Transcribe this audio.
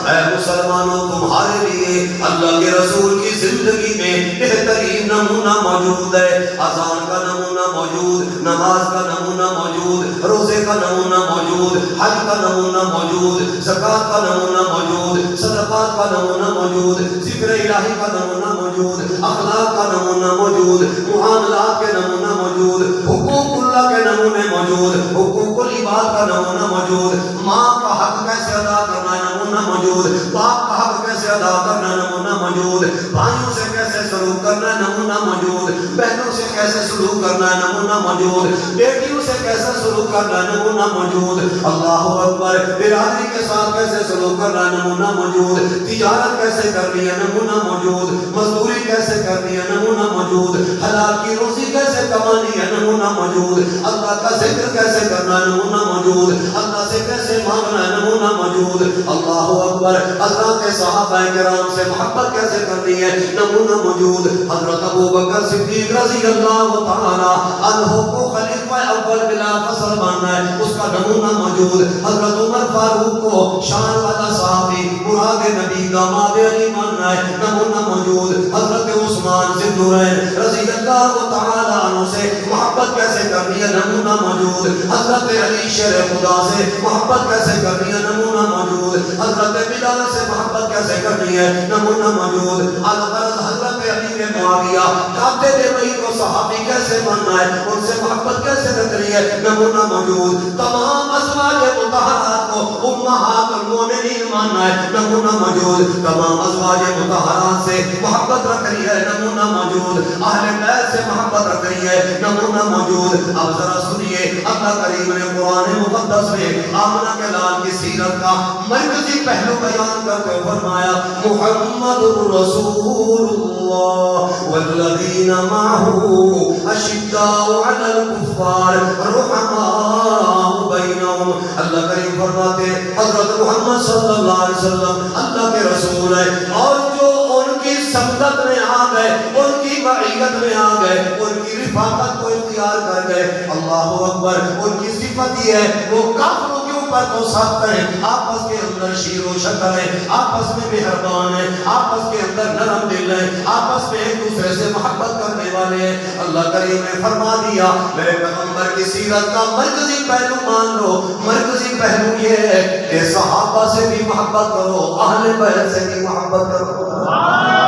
اے مسلمانوں تمہارے لیے اللہ کے رسول کی زندگی میں بہترین نمونہ موجود ہے. اذان کا نمونہ موجود، نماز کا نمونہ موجود، روزے کا نمونہ موجود، حج کا نمونہ موجود، زکوٰۃ کا نمونہ موجود، صدقات کا نمونہ موجود، ذکر الہی کا نمونہ موجود، اخلاق کا نمونہ موجود، معاملات کے نمونہ موجود، حقوق اللہ کے نمونے موجود، حقوق العباد کا نمونہ موجود، ماں کا حق کیسے ادا کرنا ہے نمونہ موجود، باپ کا حق کیسے ادا کرنا ہے نمونہ موجود، بھائیوں سے کیسے سلوک کرنا ہے نمونہ موجود، بہنوں سے کیسے سلوک کرنا ہے نمونہ موجود، بیٹیوں سے کیسے سلوک کرنا ہے نمونہ موجود، اللہ اکبر، برادری کے ساتھ کیسے سلوک کرنا ہے نمونہ موجود، تجارت کیسے کرنی ہے نمونہ موجود، مزدوری کیسے کرنی ہے نمونہ موجود، حلال کی روزی کیسے کمانی ہے نمونہ موجود، اللہ کا ذکر کیسے کرنا ہے نمونہ موجود، اللہ سے کیسے مانگنا ہے نمونہ موجود. اللہ اکبر. حضرات صحابہ کرام سے محبت کیسے کرنی ہے نمونہ موجود. حضرت ابوبکر صدیق رضی اللہ تعالی عنہ کو خلیفہ اول بلا فصل ماننا ہے، اس کا نمونہ موجود. حضرت عمر فاروق کو شان والا صحابی، مراد نبی، داماد علی ماننا ہے، نمونہ موجود. حضرت عثمان ذوالنورین رضی اللہ تعالی عنہ سے محبت کیسے کرنی ہے نمونہ موجود. حضرت علی شیر خدا سے محبت کیسے کرنی ہے نمونہ موجود. حضرت بلال سے محبت کیسے کرنی ہے نمونہ موجود. الغرض حضرت علی نے معاویہ کہتے تھے وہی کو صحابی کیسے ماننا ہے، ان سے محبت کیسے رکھنی ہے نمونہ موجود. تمام ازواج مطہرات کو امہات المومنین ماننا ہے نمونہ موجود. تمام ازواج مطہرات سے محبت رکھنی ہے نمونہ موجود. اہل بیت سے محبت رکھنی ہے نمونہ موجود. اب ذرا سنیے اللہ کریم نے قرآن مقدس میں آمنہ کے لال کی سیرت کا مرکزی پہلو بیان کرتے فرمایا محمد رسول اللہ والذین معه اشداء علی الکفار رحماء بینہم. اللہ کریم فرماتے حضرت محمد صلی اللہ علیہ وسلم اللہ کے رسول ہیں، اور جو ان کی سمدت میں آ گئے، ان کی معیت میں آ گئے، ان کی رفاقت کو اختیار کر گئے. اللہ اکبر. ان کی صفت یہ ہے وہ کافروں کے اوپر تو سخت ہیں، آپس کے اندر شیر و شکر ہیں، آپس میں مہربان ہیں، آپس کے اندر نرم دل ہیں، آپس میں ایک دوسرے سے محبت کرنے والے ہیں. اللہ کریم نے فرما دیا میرے پیغمبر کی سیرت کا مرکزی پہلو مان لو. مرکزی پہلو یہ ہے کہ صحابہ سے بھی محبت کرو، اہل بیت سے بھی محبت کرو.